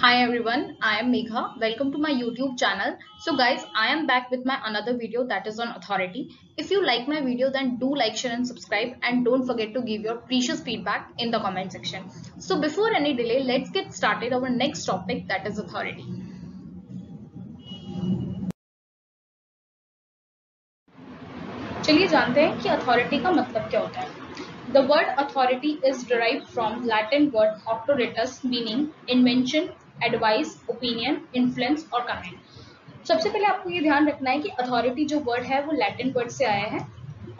Hi everyone, I am Megha. Welcome to my YouTube channel. So guys, I am back with my another video that is on authority. If you like my video, then do like, share and subscribe, and don't forget to give your precious feedback in the comment section. So before any delay, let's get started our next topic, that is authority. चलिए जानते हैं कि authority का मतलब क्या होता है. The word authority is derived from Latin word auctoritas, meaning invention, advice, opinion, influence और command. सबसे पहले आपको ये ध्यान रखना है कि अथॉरिटी जो वर्ड है वो लैटिन वर्ड से आया है,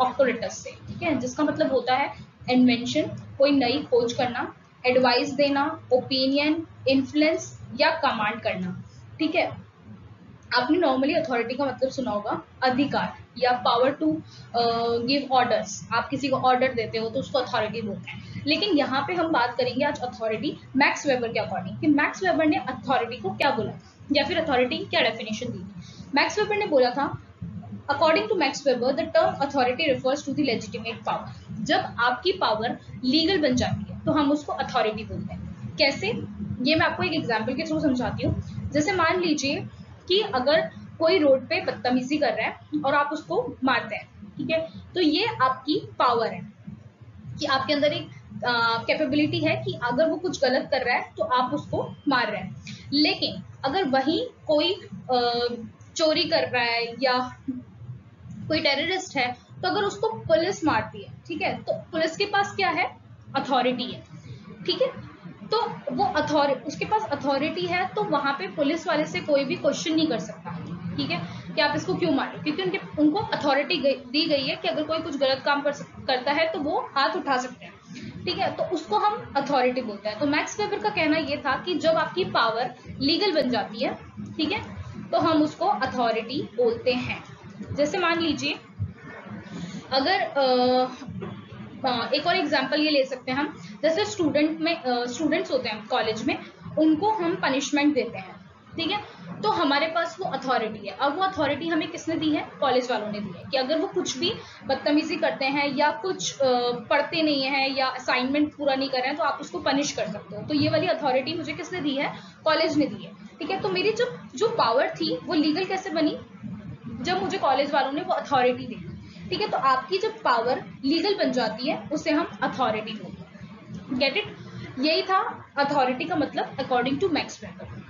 ऑक्टोरिटस से, ठीक है, जिसका मतलब होता है इन्वेंशन, कोई नई खोज करना, एडवाइस देना, ओपिनियन, इन्फ्लुएंस या कमांड करना. ठीक है, आपने नॉर्मली अथॉरिटी का मतलब सुना होगा अधिकार या पावर टू गिव ऑर्डर्स. आप किसी को ऑर्डर देते हो तो उसको अथॉरिटी बोलते हैं. लेकिन यहाँ पे हम बात करेंगे आज अथॉरिटी मैक्स वेबर के अकॉर्डिंग कि मैक्स वेबर ने अथॉरिटी को क्या बोला या फिर अथॉरिटी की क्या डेफिनेशन दी. मैक्स वेबर ने बोला था, according to Max Weber the term authority refers to the legitimate power. जब आपकी पावर लीगल बन जाती है तो हम उसको अथॉरिटी बोलते हैं. कैसे, ये मैं आपको एक एग्जाम्पल के थ्रू समझाती हूँ. जैसे मान लीजिए कि अगर कोई रोड पे बदतमीजी कर रहा है और आप उसको मारते हैं, ठीक है, तो ये आपकी पावर है कि आपके अंदर एक कैपेबिलिटी है कि अगर वो कुछ गलत कर रहा है तो आप उसको मार रहे हैं. लेकिन अगर वही कोई चोरी कर रहा है या कोई टेररिस्ट है तो अगर उसको पुलिस मारती है, ठीक है, तो पुलिस के पास क्या है, अथॉरिटी है. ठीक है, तो वो उसके पास अथॉरिटी है तो वहां पे पुलिस वाले से कोई भी क्वेश्चन नहीं कर सकता, ठीक है, कि आप इसको क्यों मारे, क्योंकि उनको अथॉरिटी दी गई है कि अगर कोई कुछ गलत काम करता है तो वो हाथ उठा सकते हैं. ठीक है, तो उसको हम अथॉरिटी बोलते हैं. तो मैक्स वेबर का कहना ये था कि जब आपकी पावर लीगल बन जाती है, ठीक है, तो हम उसको अथॉरिटी बोलते हैं. जैसे मान लीजिए अगर एक और एग्जांपल ये ले सकते हैं हम, जैसे स्टूडेंट्स होते हैं कॉलेज में, उनको हम पनिशमेंट देते हैं, ठीक है, तो हमारे पास वो अथॉरिटी है. अब वो अथॉरिटी हमें किसने दी है, कॉलेज वालों ने दी है कि अगर वो कुछ भी बदतमीजी करते हैं या कुछ पढ़ते नहीं है या असाइनमेंट पूरा नहीं कर रहे हैं तो आप उसको पनिश कर सकते हो. तो ये वाली अथॉरिटी मुझे किसने दी है, कॉलेज ने दी है. ठीक है, तो मेरी जो पावर थी वो लीगल कैसे बनी, जब मुझे कॉलेज वालों ने वो अथॉरिटी दी. ठीक है, तो आपकी जब पावर लीगल बन जाती है उसे हम अथॉरिटी बोलते हैं. गेट इट, यही था अथॉरिटी का मतलब अकॉर्डिंग टू मैक्स वेबर.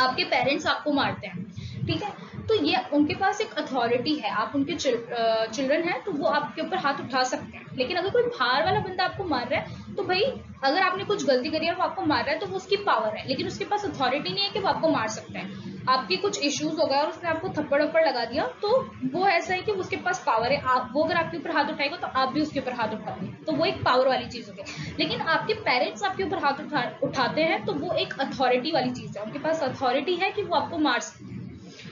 आपके पेरेंट्स आपको मारते हैं, ठीक है, तो ये उनके पास एक अथॉरिटी है, आप उनके चिल्ड्रन हैं तो वो आपके ऊपर हाथ उठा सकते हैं. लेकिन अगर कोई बाहर वाला बंदा आपको मार रहा है तो भाई अगर आपने कुछ गलती करी है वो आपको मार रहा है तो वो उसकी पावर है, लेकिन उसके पास अथॉरिटी नहीं है कि वो आपको मार सकते हैं. आपके कुछ इश्यूज हो गए और उसने आपको थप्पड़ वप्पड़ लगा दिया तो वो ऐसा है कि उसके पास पावर है, वो अगर आपके ऊपर हाथ उठाएगा तो आप भी उसके ऊपर हाथ उठाओगे, तो वो एक पावर वाली चीज हो गई. लेकिन आपके पेरेंट्स आपके ऊपर हाथ उठाते हैं तो वो एक अथॉरिटी वाली चीज है, उनके पास अथॉरिटी है कि वो आपको मार सकते हैं.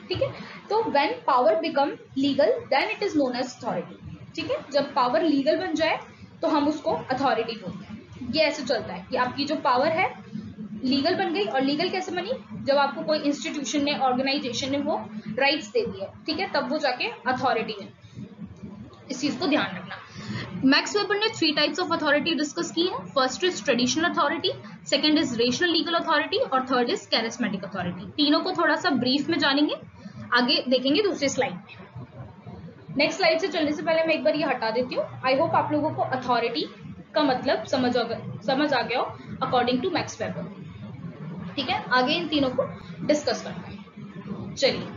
ठीक है, तो when power become legal then it is known as authority. ठीक है, जब पावर लीगल बन जाए तो हम उसको अथॉरिटी बोलते हैं. ये ऐसे चलता है कि आपकी जो पावर है लीगल बन गई. और लीगल कैसे बनी, जब आपको कोई इंस्टीट्यूशन ने, ऑर्गेनाइजेशन ने वो राइट्स दे दिए, ठीक है, तब वो जाके अथॉरिटी है. इस चीज को ध्यान रखना. मैक्स वेबर ने 3 टाइप्स ऑफ अथॉरिटी डिस्कस की है. First is traditional authority, second is rational legal authority और थर्ड इज कैरिस्मेटिक अथॉरिटी. तीनों को थोड़ा सा ब्रीफ में जानेंगे, आगे देखेंगे दूसरी स्लाइड में. नेक्स्ट स्लाइड से चलने से पहले मैं एक बार ये हटा देती हूँ. आई होप आप लोगों को अथॉरिटी का मतलब समझ आ गया हो अकॉर्डिंग टू मैक्स वेबर. ठीक है, आगे इन तीनों को डिस्कस करते हैं. चलिए,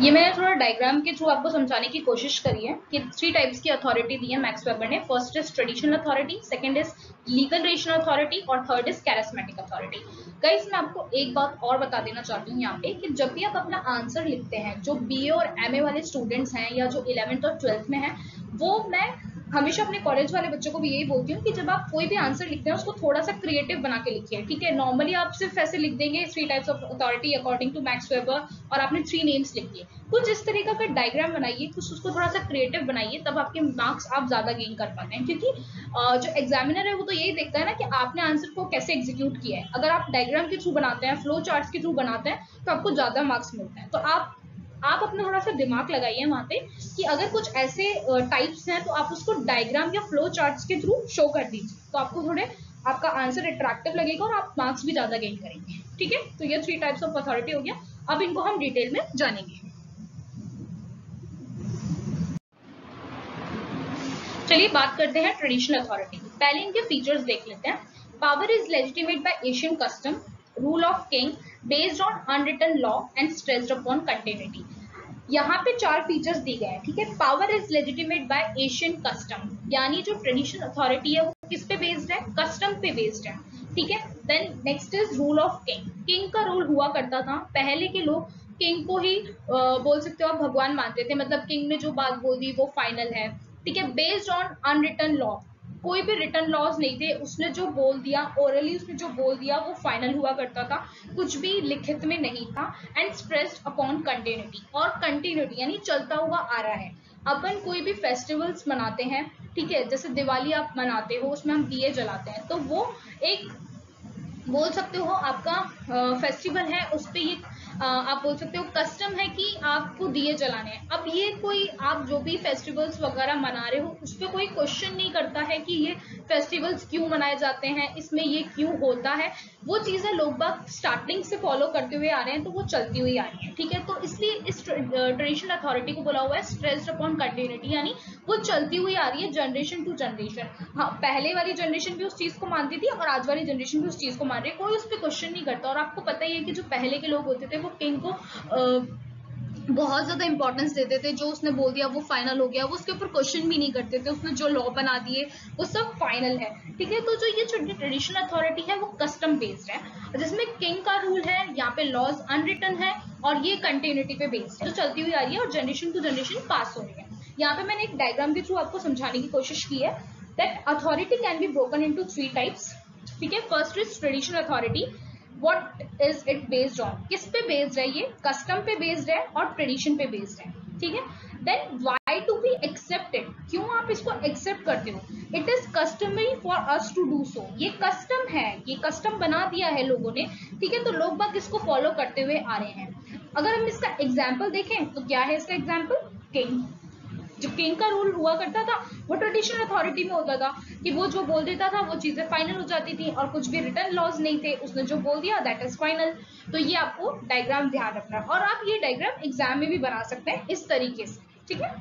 ये मैंने थोड़ा डायग्राम के थ्रू आपको समझाने की कोशिश करी है कि 3 टाइप्स की अथॉरिटी दी है मैक्स वेबर ने. First is traditional authority, second is legal rational authority और third is charismatic authority. Guys, मैं आपको एक बात और बता देना चाहती हूँ यहाँ पे कि जब भी आप अपना आंसर लिखते हैं, जो बीए और एमए वाले स्टूडेंट्स हैं या जो 11th और 12th में हैं, वो मैं हमेशा अपने कॉलेज वाले बच्चों को भी यही बोलती हूँ कि जब आप कोई भी आंसर लिखते हैं उसको थोड़ा सा क्रिएटिव बना के लिखिए. ठीक है, नॉर्मली आप सिर्फ ऐसे लिख देंगे 3 types of authority according to Max Weber और आपने 3 नेम्स लिख दिए. कुछ इस तरीके का डायग्राम बनाइए, कुछ उसको थोड़ा सा क्रिएटिव बनाइए, तब आपके मार्क्स आप ज्यादा गेन कर पाते हैं. क्योंकि जो एग्जामिनर है वो तो यही देखता है ना कि आपने आंसर को कैसे एग्जीक्यूट किया है. अगर आप डायग्राम के थ्रू बनाते हैं, फ्लो चार्ट्स के थ्रू बनाते हैं तो आपको ज्यादा मार्क्स मिलते हैं. तो आप आप अपना थोड़ा सा दिमाग लगाइए वहां पे कि अगर कुछ ऐसे टाइप्स हैं तो आप उसको डायग्राम या फ्लो चार्ट्स के थ्रू शो कर दीजिए, तो आपको थोड़े आपका आंसर अट्रैक्टिव लगेगा और आप मार्क्स भी ज्यादा गेन करेंगे। ठीक है, तो ये 3 टाइप्स ऑफ अथॉरिटी हो गया। अब इनको हम डिटेल में जानेंगे। चलिए बात करते हैं ट्रेडिशनल अथॉरिटी। पहले इनके फीचर्स देख लेते हैं। Power is legitimate by Asian custom, rule of king based on unwritten law and stressed upon continuity. यहाँ पे 4 फीचर्स दिए गए हैं। ठीक है, power is legitimate by Asian custom, यानी जो ट्रेडिशनल अथॉरिटी है वो किस पे बेस्ड है? कस्टम पे बेस्ड है। ठीक है, then next is rule of king. King का रूल हुआ करता था, पहले के लोग किंग को ही बोल सकते हो आप भगवान मानते थे, मतलब किंग ने जो बात बोल दी वो फाइनल है। ठीक है, बेस्ड ऑन अनरिटन लॉ, कोई भी रिटर्न लॉज नहीं थे, उसने जो बोल दिया ओरली, उसने जो बोल दिया वो फाइनल हुआ करता था, कुछ भी लिखित में नहीं था। एंड स्ट्रेस्ड अपॉन कंटिन्यूटी, और कंटिन्यूटी यानी चलता हुआ आ रहा है। अपन कोई भी फेस्टिवल्स मनाते हैं, ठीक है, जैसे दिवाली आप मनाते हो, उसमें हम दिए जलाते हैं, तो वो एक बोल सकते हो आपका फेस्टिवल है, उस पे ये आप बोल सकते हो कस्टम है कि आपको दिए जलाने हैं। अब ये कोई आप जो भी फेस्टिवल्स वगैरह मना रहे हो उस पर कोई क्वेश्चन नहीं करता है कि ये फेस्टिवल्स क्यों मनाए जाते हैं, इसमें ये क्यों होता है, वो चीजें लोग बाग स्टार्टिंग से फॉलो करते हुए आ रहे हैं, तो वो चलती हुई आ रही है। ठीक है, तो इसलिए इस ट्रेडिशनल अथॉरिटी को बोला हुआ है स्ट्रेस्ड अपॉन कंटिन्यूटी, यानी वो चलती हुई आ रही है जनरेशन टू जनरेशन। हाँ, पहले वाली जनरेशन भी उस चीज को मानती थी और आज वाली जनरेशन भी उस चीज को मान रही है, कोई उस पर क्वेश्चन नहीं करता। और आपको पता ही है कि जो पहले के लोग होते थे वो किंग को बहुत ज्यादा इंपॉर्टेंस देते थे, जो उसने बोल दिया वो फाइनल हो गया, वो उसके ऊपर क्वेश्चन भी नहीं करते थे, उसने जो लॉ बना दिए वो सब फाइनल है। ठीक है, तो जो ये ट्रेडिशनल अथॉरिटी है वो कस्टम बेस्ड है, जिसमें किंग का रूल है, यहाँ पे लॉज अनरिटन है और ये कंटिन्यूटी पे बेस्ड है, जो चलती हुई आ रही है और जनरेशन टू जनरेशन पास हो रही है। यहाँ पे मैंने एक डायग्राम के थ्रू आपको समझाने की कोशिश की है that authority can be broken into 3 types. ठीक है, first is traditional authority. What is it based on? किस पे बेस्ड है? ये कस्टम पे बेस्ड है और ट्रेडिशन पे बेस्ड है। ठीक है, then why to be accepted? क्यों आप इसको एक्सेप्ट करते हो? It is customary for us to do so. ये कस्टम है, ये कस्टम बना दिया है लोगों ने। ठीक है, तो लोग बाग इसको फॉलो करते हुए आ रहे हैं। अगर हम इसका एग्जाम्पल देखें तो क्या है इसका एग्जाम्पल? किंग। जो किंग का रूल हुआ करता था वो ट्रेडिशनल अथॉरिटी में होता था कि वो जो बोल देता था वो चीजें फाइनल हो जाती थी और कुछ भी रिटर्न लॉज नहीं थे, उसने जो बोल दिया दैट इज फाइनल। तो ये आपको डायग्राम ध्यान रखना है और आप ये डायग्राम एग्जाम में भी बना सकते हैं इस तरीके से। ठीक है,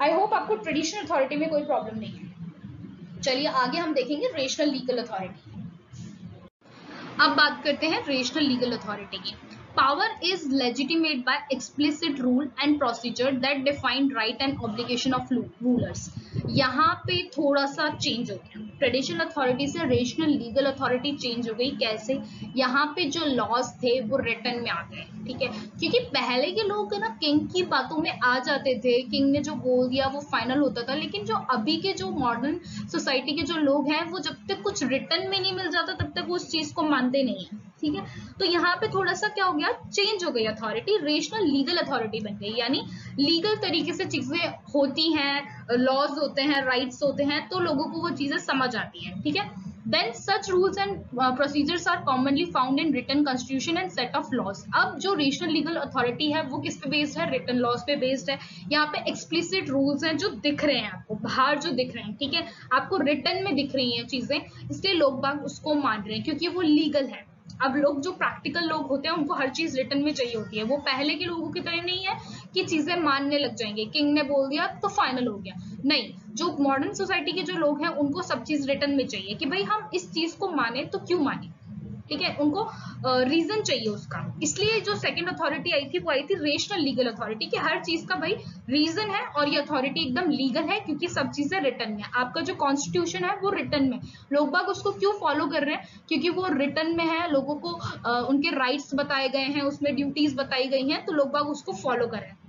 आई होप आपको ट्रेडिशनल अथॉरिटी में कोई प्रॉब्लम नहीं है। चलिए आगे हम देखेंगे रेशनल लीगल अथॉरिटी। अब बात करते हैं रेशनल लीगल अथॉरिटी की। Power is legitimate by explicit rule and procedure that define right and obligation of rulers. यहाँ पे थोड़ा सा चेंज हो गया, ट्रेडिशनल अथॉरिटी से रेशनल लीगल अथॉरिटी चेंज हो गई। कैसे? यहाँ पे जो लॉज थे वो रिटर्न में आ गए। ठीक है, क्योंकि पहले के लोग ना किंग की बातों में आ जाते थे, किंग ने जो बोल दिया वो फाइनल होता था, लेकिन जो अभी के जो मॉडर्न सोसाइटी के जो लोग हैं वो जब तक कुछ रिटर्न में नहीं मिल जाता तब तक वो उस चीज को मानते नहीं है। ठीक है, तो यहाँ पे थोड़ा सा क्या हो गया, चेंज हो गई अथॉरिटी, रेशनल लीगल अथॉरिटी बन गई, यानी लीगल तरीके से चीजें होती हैं, लॉज होते हैं, राइट्स होते हैं, तो लोगों को वो चीजें समझ आती हैं। ठीक है, then such rules and procedures are commonly found in written constitution and set of laws. अब जो रेशनल लीगल अथॉरिटी है वो किस पे बेस्ड है? रिटन लॉज पे बेस्ड है। यहाँ पे एक्सप्लिसिट रूल्स हैं जो दिख रहे हैं आपको बाहर, जो दिख रहे हैं, ठीक है, आपको रिटन में दिख रही हैं चीजें, इसलिए लोग बाग उसको मान रहे हैं क्योंकि वो लीगल है। अब लोग जो प्रैक्टिकल लोग होते हैं उनको हर चीज रिटर्न में चाहिए होती है, वो पहले के लोगों की तरह नहीं है कि चीजें मानने लग जाएंगे, किंग ने बोल दिया तो फाइनल हो गया। नहीं, जो मॉडर्न सोसाइटी के जो लोग हैं उनको सब चीज रिटर्न में चाहिए कि भाई हम इस चीज को माने तो क्यों माने। ठीक है, उनको रीजन चाहिए उसका, इसलिए जो सेकंड अथॉरिटी आई थी वो आई थी रेशनल लीगल अथॉरिटी, कि हर चीज का भाई रीजन है और ये अथॉरिटी एकदम लीगल है क्योंकि सब चीजें रिटर्न में। आपका जो कॉन्स्टिट्यूशन है वो रिटर्न में, लोग बाग उसको क्यों फॉलो कर रहे हैं? क्योंकि वो रिटर्न में है, लोगों को उनके राइट्स बताए गए हैं, उसमें ड्यूटीज बताई गई हैं, तो लोग बाग उसको फॉलो कर रहे हैं।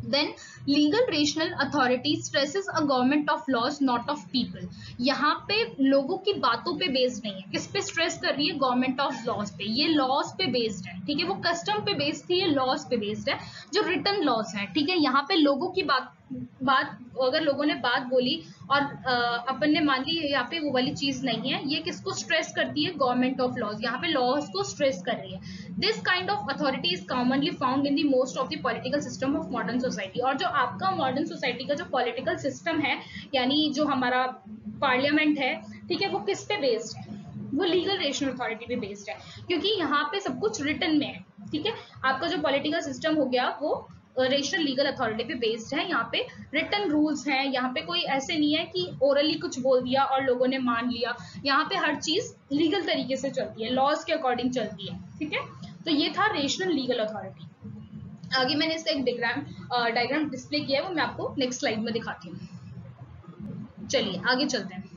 Then legal rational authority stresses a government of laws not of people. यहाँ पे लोगों की बातों पे बेस्ड नहीं है, किस पे स्ट्रेस कर रही है? गवर्नमेंट ऑफ लॉज पे, ये लॉज पे बेस्ड है। ठीक है, वो कस्टम पे बेस्ड थी, ये लॉज पे बेस्ड है, जो रिटन लॉज है। ठीक है, यहाँ पे लोगों की बात बात, अगर लोगों ने बात बोली और अपन ने मान ली यहाँ पे वो वाली चीज नहीं है, ये किसको स्ट्रेस करती है? गवर्नमेंट ऑफ लॉज, यहाँ पे लॉज को स्ट्रेस कर रही है। This kind of authority is commonly found in the most of the political system of modern society. और जो आपका मॉडर्न सोसाइटी का जो पॉलिटिकल सिस्टम है, यानी जो हमारा पार्लियामेंट है, ठीक है, वो किस पे बेस्ड है? वो लीगल रेशनल अथॉरिटी पे बेस्ड है, क्योंकि यहाँ पे सब कुछ रिटन में है, ठीक है। आपका जो पॉलिटिकल सिस्टम हो गया वो रेशनल लीगल अथॉरिटी पे बेस्ड है, यहाँ पे रिटन रूल्स हैं, यहाँ पे कोई ऐसे नहीं है कि ओरली कुछ बोल दिया और लोगों ने मान लिया, यहाँ पे हर चीज लीगल तरीके से चलती है, लॉज के अकॉर्डिंग चलती है, ठीक है। तो ये था रेशनल लीगल अथॉरिटी। आगे मैंने इसका एक डायग्राम डिस्प्ले किया है, वो मैं आपको नेक्स्ट स्लाइड में दिखाती हूँ। चलिए आगे चलते हैं।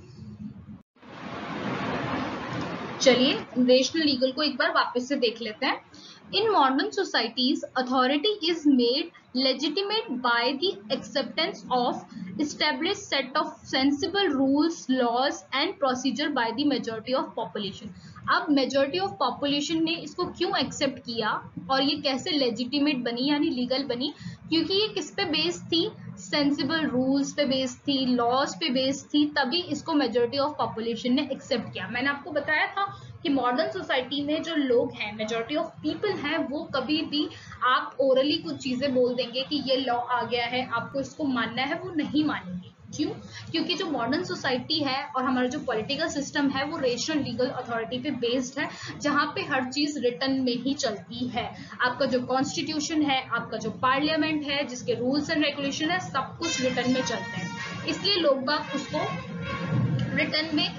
चलिए रेशनल लीगल को एक बार वापस से देख लेते हैं। In modern societies, authority is made legitimate by the acceptance of established set of sensible rules, laws and procedure by the majority of population. अब मेजोरिटी ऑफ पॉपुलेशन ने इसको क्यों एक्सेप्ट किया और ये कैसे लेजिटिमेट बनी यानी लीगल बनी? क्योंकि ये किस पे बेस्ड थी? सेंसिबल रूल्स पे बेस्ड थी, लॉज पे बेस्ड थी, तभी इसको मेजोरिटी ऑफ पॉपुलेशन ने एक्सेप्ट किया। मैंने आपको बताया था कि मॉडर्न सोसाइटी में जो लोग हैं, मेजोरिटी ऑफ पीपल हैं, वो कभी भी आप ओरली कुछ चीजें बोल देंगे कि ये लॉ आ गया है, आपको इसको मानना है, वो नहीं मानेंगे। क्यों? क्योंकि जो मॉडर्न सोसाइटी है और हमारा जो पॉलिटिकल सिस्टम है वो रेशनल लीगल अथॉरिटी पे बेस्ड है, जहां पे हर चीज रिटन में ही चलती है। आपका जो कॉन्स्टिट्यूशन है, आपका जो पार्लियामेंट है, जिसके रूल्स एंड रेगुलेशन है, सब कुछ रिटन में चलते हैं, इसलिए लोग बाग उसको रिटन में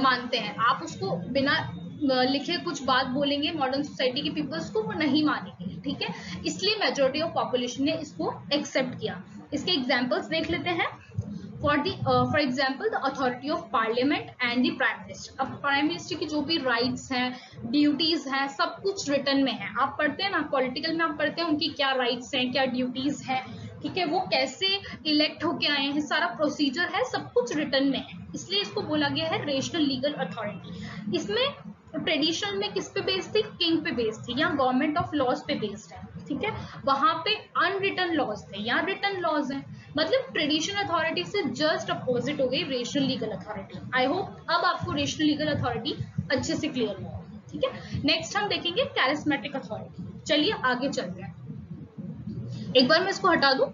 मानते हैं। आप उसको बिना लिखे कुछ बात बोलेंगे मॉडर्न सोसाइटी के पीपल्स को, वो नहीं मानेंगे, ठीक है। इसलिए मेजोरिटी ऑफ पॉपुलेशन ने इसको एक्सेप्ट किया। इसके एग्जांपल्स देख लेते हैं। For example the authority of parliament and the prime minister. अब प्राइम मिनिस्टर की जो भी राइट्स हैं, ड्यूटीज हैं, सब कुछ रिटन में है। आप पढ़ते हैं ना पॉलिटिकल में, आप पढ़ते हैं उनकी क्या राइट्स हैं, क्या ड्यूटीज हैं, ठीक है, वो कैसे इलेक्ट होके आए हैं, सारा प्रोसीजर है, सब कुछ रिटन में है, इसलिए इसको बोला गया है रेशनल लीगल अथॉरिटी। इसमें ट्रेडिशनल में किस पे बेस्ड थी? किंग पे बेस्ड थी। यहाँ गवर्नमेंट ऑफ लॉज पे बेस्ड है, ठीक है। वहां पे अनरिटन लॉज थे, यहाँ रिटन लॉज है। मतलब ट्रेडिशनल अथॉरिटी से जस्ट अपोजिट हो गई rational legal authority. I hope अब आपको रेशनल लीगल अथॉरिटी अच्छे से क्लियर हुआ, ठीक है। नेक्स्ट हम देखेंगे कैरिस्मेटिक अथॉरिटी। चलिए आगे चलते हैं। एक बार मैं इसको हटा दूं।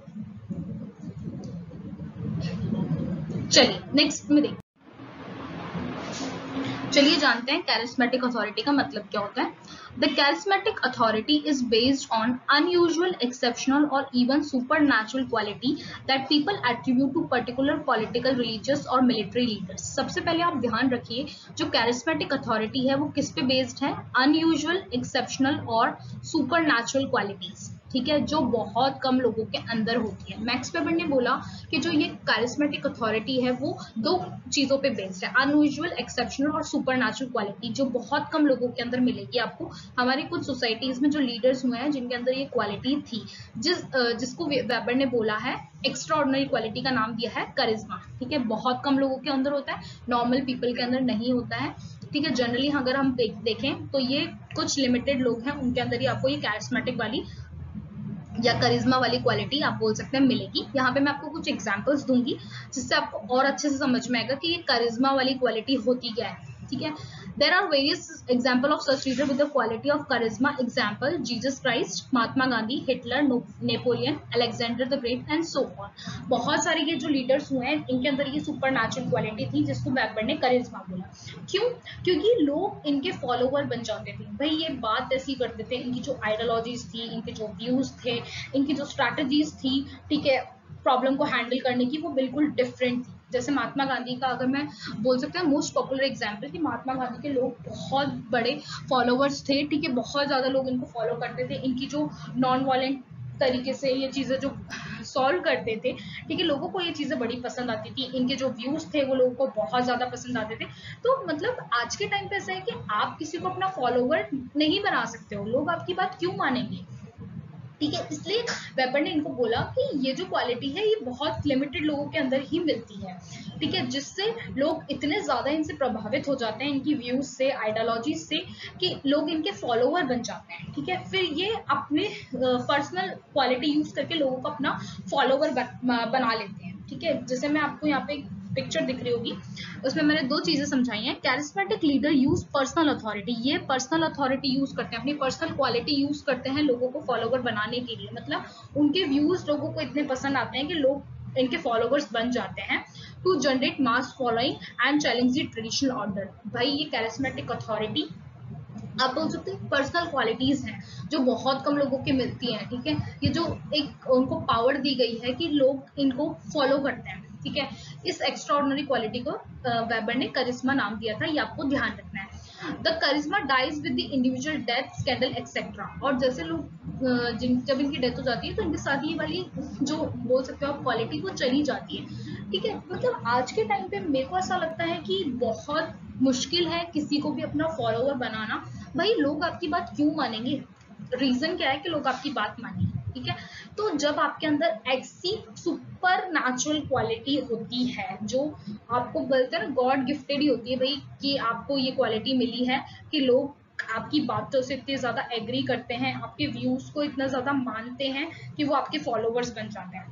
चलिए नेक्स्ट में देखते हैं। चलिए जानते हैं कैरिस्मेटिक अथॉरिटी का मतलब क्या होता है। The charismatic authority is based on unusual, exceptional or even supernatural quality that people attribute to particular political, religious और military leaders. सबसे पहले आप ध्यान रखिए जो charismatic authority है वो किस पे based है? Unusual, exceptional और supernatural qualities, ठीक है, जो बहुत कम लोगों के अंदर होती है। मैक्स वेबर ने बोला कि जो ये कैरिस्मेटिक अथॉरिटी है वो दो चीजों पे बेस्ड है, अनयूजुअल, एक्सेप्शनल और सुपरनैचुरल क्वालिटी, जो बहुत कम लोगों के अंदर मिलेगी आपको। हमारी कुछ सोसाइटीज में जो लीडर्स हुए हैं जिनके अंदर ये क्वालिटी थी, जिसको वेबर ने बोला है एक्स्ट्रा ऑर्डिनरी क्वालिटी का नाम दिया है करिश्मा, ठीक है। बहुत कम लोगों के अंदर होता है, नॉर्मल पीपल के अंदर नहीं होता है, ठीक है। जनरली अगर हम देखें तो ये कुछ लिमिटेड लोग हैं, उनके अंदर ही आपको ये कैरिस्मेटिक वाली या करिश्मा वाली क्वालिटी आप बोल सकते हैं मिलेगी। यहाँ पे मैं आपको कुछ एग्जांपल्स दूंगी जिससे आपको और अच्छे से समझ में आएगा कि ये करिश्मा वाली क्वालिटी होती क्या है, ठीक है। There are various example of such leader with the quality of charisma. Example: Jesus Christ, Mahatma Gandhi, Hitler, Napoleon, Alexander the great and so on. बहुत सारे ये जो लीडर्स हुए हैं इनके अंदर ये सुपरनैचुरल क्वालिटी थी जिसको वेबर ने करिश्मा बोला। क्यों? क्योंकि लोग इनके फॉलोवर बन जाते थे। भाई ये बात ऐसी करते थे, इनकी जो आइडियोलॉजीज थी, इनके जो व्यूज थे, इनकी जो स्ट्रैटेजीज थी, ठीक है, प्रॉब्लम को हैंडल करने की, वो बिल्कुल डिफरेंट थी। जैसे महात्मा गांधी का अगर मैं बोल सकते हैं मोस्ट पॉपुलर एग्जांपल कि महात्मा गांधी के लोग बहुत बड़े फॉलोवर्स थे, ठीक है, बहुत ज्यादा लोग इनको फॉलो करते थे। इनकी जो नॉन वायलेंट तरीके से ये चीजें जो सॉल्व करते थे, ठीक है, लोगों को ये चीजें बड़ी पसंद आती थी। इनके जो व्यूज थे वो लोगों को बहुत ज्यादा पसंद आते थे। तो मतलब आज के टाइम पे ऐसा है कि आप किसी को अपना फॉलोवर नहीं बना सकते हो, लोग आपकी बात क्यों मानेंगे, ठीक है। इसलिए वेबर ने इनको बोला कि ये जो क्वालिटी है ये बहुत लिमिटेड लोगों के अंदर ही मिलती है, ठीक है, जिससे लोग इतने ज्यादा इनसे प्रभावित हो जाते हैं, इनकी व्यूज से, आइडियोलॉजी से, कि लोग इनके फॉलोवर बन जाते हैं। ठीक है, फिर ये अपने पर्सनल क्वालिटी यूज करके लोगों को अपना फॉलोवर बना लेते हैं। ठीक है, जैसे मैं आपको यहाँ पे पिक्चर दिख रही होगी, उसमें मैंने दो चीजें समझाई हैं। Charismatic leader use personal authority, ये पर्सनल अथॉरिटी यूज करते हैं, अपनी पर्सनल क्वालिटी यूज करते हैं लोगों को फॉलोवर बनाने के लिए। मतलब उनके व्यूज लोगों को इतने पसंद आते हैं कि लोग इनके फॉलोवर्स बन जाते हैं। To generate mass following and challenge the traditional order. भाई ये कैरिस्मेटिक अथॉरिटी आप बोल सकते हैं पर्सनल क्वालिटीज हैं जो बहुत कम लोगों के मिलती हैं। ठीक है, ये जो एक उनको पावर दी गई है कि लोग इनको फॉलो करते हैं। ठीक है, इस एक्स्ट्राऑर्डिनरी क्वालिटी को वेबर ने करिश्मा नाम दिया था, ये आपको ध्यान रखना है। The charisma dies with the individual death, scandal etcetera. और जैसे लोग जब इनकी डेथ हो जाती है तो इनके साथ ये वाली जो बोल सकते हो आप क्वालिटी वो चली जाती है। ठीक है, मतलब आज के टाइम पे मेरे को ऐसा लगता है कि बहुत मुश्किल है किसी को भी अपना फॉलोवर बनाना। भाई लोग आपकी बात क्यों मानेंगे? रीजन क्या है कि लोग आपकी बात मानेंगे? ठीक है, तो जब आपके अंदर ऐसी सुपर नेचुरल क्वालिटी होती है जो आपको बोलते हैं ना गॉड गिफ्टेड ही होती है भाई, कि आपको ये क्वालिटी मिली है कि लोग आपकी बातों से इतने ज्यादा एग्री करते हैं, आपके व्यूज को इतना ज्यादा मानते हैं कि वो आपके फॉलोवर्स बन जाते हैं।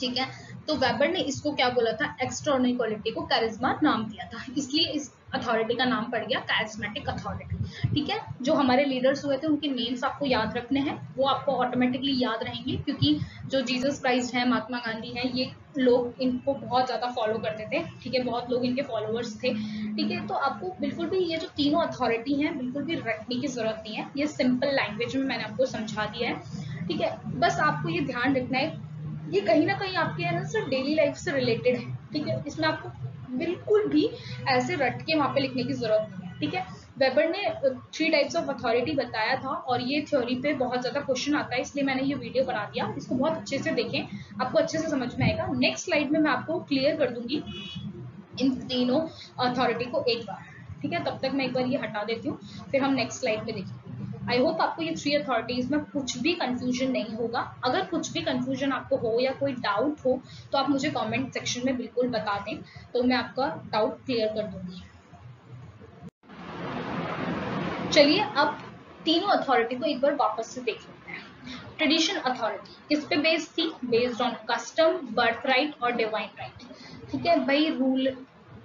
ठीक है, तो वेबर ने इसको क्या बोला था, एक्स्ट्राऑर्डिनरी क्वालिटी को कैरिज्मा नाम दिया था, इसलिए इस अथॉरिटी का नाम पड़ गया कैरिस्मेटिक अथॉरिटी। ठीक है, जो हमारे लीडर्स हुए थे उनके नेम्स आपको याद रखने हैं, वो आपको ऑटोमेटिकली याद रहेंगे, क्योंकि जो जीसस क्राइस्ट है, महात्मा गांधी है, ये लोग इनको बहुत ज्यादा फॉलो करते थे। ठीक है, बहुत लोग इनके फॉलोअर्स थे। ठीक है, तो आपको बिल्कुल भी ये जो तीनों अथॉरिटी हैं बिल्कुल भी रटने की जरूरत नहीं है, ये सिंपल लैंग्वेज में मैंने आपको समझा दिया है। ठीक है, बस आपको ये ध्यान रखना है, ये कहीं ना कहीं आपके है ना सर डेली लाइफ से रिलेटेड है। ठीक है, इसमें आपको बिल्कुल भी ऐसे रट के वहां पे लिखने की जरूरत नहीं है। ठीक है, वेबर ने 3 टाइप्स ऑफ अथॉरिटी बताया था और ये थ्योरी पे बहुत ज्यादा क्वेश्चन आता है, इसलिए मैंने ये वीडियो बना दिया। इसको बहुत अच्छे से देखें, आपको अच्छे से समझ में आएगा। नेक्स्ट स्लाइड में मैं आपको क्लियर कर दूंगी इन तीनों अथॉरिटी को एक बार। ठीक है, तब तक मैं एक बार ये हटा देती हूँ, फिर हम नेक्स्ट स्लाइड में देखेंगे। आई होप आपको ये 3 अथॉरिटीज में कुछ भी कंफ्यूजन नहीं होगा। अगर कुछ भी कंफ्यूजन आपको हो या कोई डाउट हो तो आप मुझे कमेंट सेक्शन में बिल्कुल बता दें, तो मैं आपका डाउट क्लियर कर दूंगी। चलिए अब तीनों अथॉरिटी को एक बार वापस से देख लेते हैं। ट्रेडिशन अथॉरिटी किस पे बेस्ड थी? Based on custom, birth right और डिवाइन राइट। ठीक है भाई,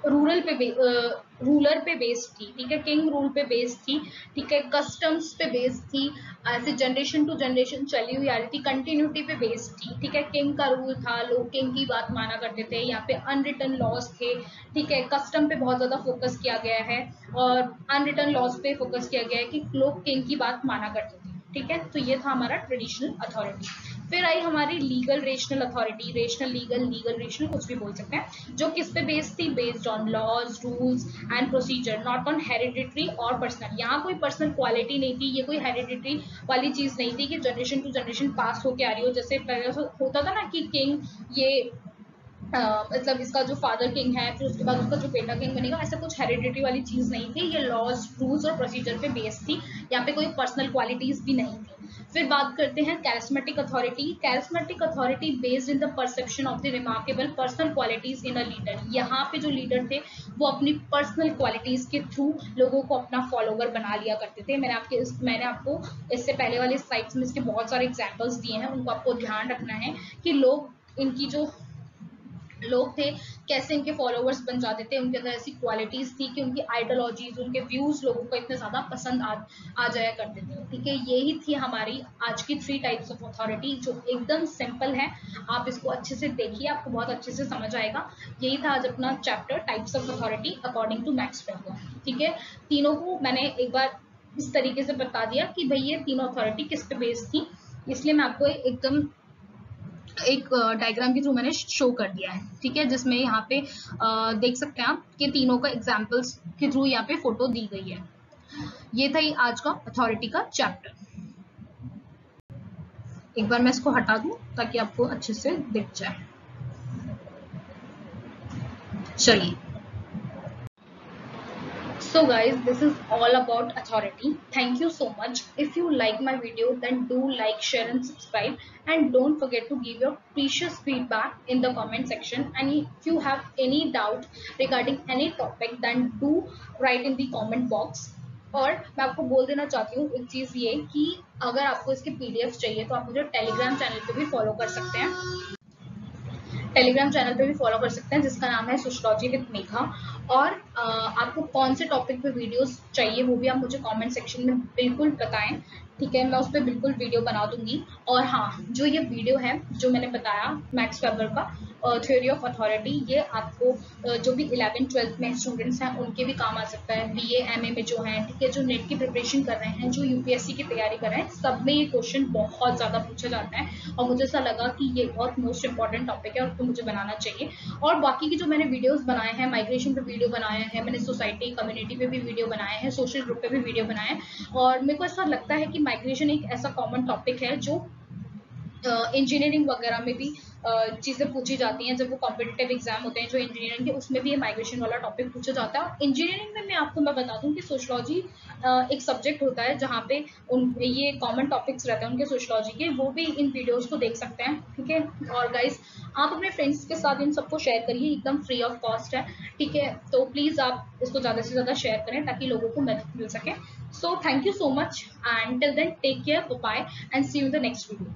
रूलर पे बेस्ड थी। ठीक है, किंग रूल पे बेस्ड थी। ठीक है, कस्टम्स पे बेस्ड थी, ऐसे जनरेशन टू जनरेशन चली हुई आ रही थी, कंटिन्यूटी पे बेस्ड थी। ठीक है, किंग का रूल था, लोग किंग की बात माना करते थे, यहाँ पे अनरिटन लॉज थे। ठीक है, कस्टम पे बहुत ज्यादा फोकस किया गया है और अनरिटन लॉज पे फोकस किया गया है कि लोग किंग की बात माना करते थे। ठीक है, तो ये था हमारा ट्रेडिशनल अथॉरिटी। फिर आई हमारी legal rational authority, rational legal, legal rational कुछ भी बोल सकते हैं, जो किस पे बेस्ड थी? Based on laws, rules and procedure, not on hereditary और पर्सनल। यहाँ कोई पर्सनल क्वालिटी नहीं थी, ये कोई हेरिडिटरी वाली चीज नहीं थी कि जनरेशन टू जनरेशन पास होके आ रही हो। जैसे पहले होता था ना कि किंग ये मतलब इसका जो फादर किंग है फिर उसके बाद उसका जो बेटा किंग बनेगा, ऐसा कुछ हेरिडिटरी वाली चीज नहीं थी। ये लॉज, रूल्स और प्रोसीजर पे बेस्ड थी, यहाँ पे कोई पर्सनल क्वालिटीज भी नहीं थी। फिर बात करते हैं charismatic authority. Charismatic authority based in the perception of the remarkable personal qualities in a leader. यहाँ पे जो लीडर थे वो अपनी पर्सनल क्वालिटीज के थ्रू लोगों को अपना फॉलोवर बना लिया करते थे। मैंने आपको इससे पहले वाले स्लाइड्स में इसके बहुत सारे एग्जाम्पल्स दिए हैं, उनको आपको ध्यान रखना है कि लोग थे कैसे इनके फॉलोवर्स बन जाते थे। उनके अंदर ऐसी क्वालिटीज थी कि उनकी आइडियोलॉजीज, उनके व्यूज लोगों को इतने ज्यादा पसंद आ जाया करते थे। ठीक है, यही थी हमारी आज की 3 टाइप्स ऑफ अथॉरिटी, जो एकदम सिंपल है। आप इसको अच्छे से देखिए, आपको बहुत अच्छे से समझ आएगा। यही था आज अपना chapter types of authority according to Max Weber. ठीक है, तीनों को मैंने एक बार इस तरीके से बता दिया कि भाई ये तीनों अथॉरिटी किस पे बेस्ड थी, इसलिए मैं आपको एकदम एक डायग्राम के थ्रू मैंने शो कर दिया है। ठीक है, जिसमें यहाँ पे देख सकते हैं आप कि तीनों का एग्जाम्पल्स के थ्रू यहाँ पे फोटो दी गई है। ये था आज का अथॉरिटी का चैप्टर। एक बार मैं इसको हटा दूं ताकि आपको अच्छे से दिख जाए। चलिए, So guys, this is all about authority. Thank you so much. If you like my video, then do like, share and subscribe, and don't forget to give your precious feedback in the comment section. And if you have any doubt regarding any topic, then do write in the comment box. और मैं आपको बोल देना चाहती हूँ एक चीज ये कि अगर आपको इसके पीडीएफ चाहिए तो आप मुझे टेलीग्राम चैनल पे भी फॉलो कर सकते हैं, टेलीग्राम चैनल पे भी फॉलो कर सकते हैं जिसका नाम है सोशियोलॉजी विद मेघा। और आपको कौन से टॉपिक पे वीडियोस चाहिए वो भी आप मुझे कमेंट सेक्शन में बिल्कुल बताएं, ठीक है, मैं उस पर बिल्कुल वीडियो बना दूंगी। और हाँ, जो ये वीडियो है जो मैंने बताया मैक्स वेबर का थ्योरी ऑफ अथॉरिटी, ये आपको जो भी 11th-12th में स्टूडेंट्स हैं उनके भी काम आ सकता है, बीए एमए में जो हैं, ठीक है, जो नेट की प्रिपरेशन कर रहे हैं, जो यूपीएससी की तैयारी कर रहे हैं, सब में ये क्वेश्चन बहुत ज़्यादा पूछा जाता है। और मुझे ऐसा लगा कि ये बहुत मोस्ट इंपॉर्टेंट टॉपिक है और तो मुझे बनाना चाहिए। और बाकी की जो मैंने वीडियोज़ बनाए हैं, माइग्रेशन पे वीडियो बनाए हैं, मैंने सोसाइटी कम्युनिटी पे भी वीडियो बनाए हैं, सोशल ग्रुप पे भी वीडियो बनाए हैं। और मेरे को ऐसा लगता है कि माइग्रेशन एक ऐसा कॉमन टॉपिक है जो इंजीनियरिंग वगैरह में भी चीज़ें पूछी जाती हैं। जब वो कॉम्पिटिटिव एग्जाम होते हैं जो इंजीनियरिंग के, उसमें भी ये माइग्रेशन वाला टॉपिक पूछा जाता है। और इंजीनियरिंग में मैं बता दूं कि सोशियोलॉजी एक सब्जेक्ट होता है जहाँ पे ये कॉमन टॉपिक्स रहते हैं उनके सोशियोलॉजी के, वो भी इन वीडियोस को देख सकते हैं, ठीक है। और गाइज, आप अपने फ्रेंड्स के साथ इन सबको शेयर करिए, एकदम फ्री ऑफ कॉस्ट है, ठीक है। तो प्लीज़ आप इसको ज़्यादा से ज़्यादा शेयर करें ताकि लोगों को मदद मिल सके। So thank you so much, and till then take care, bye, and see you in the next video.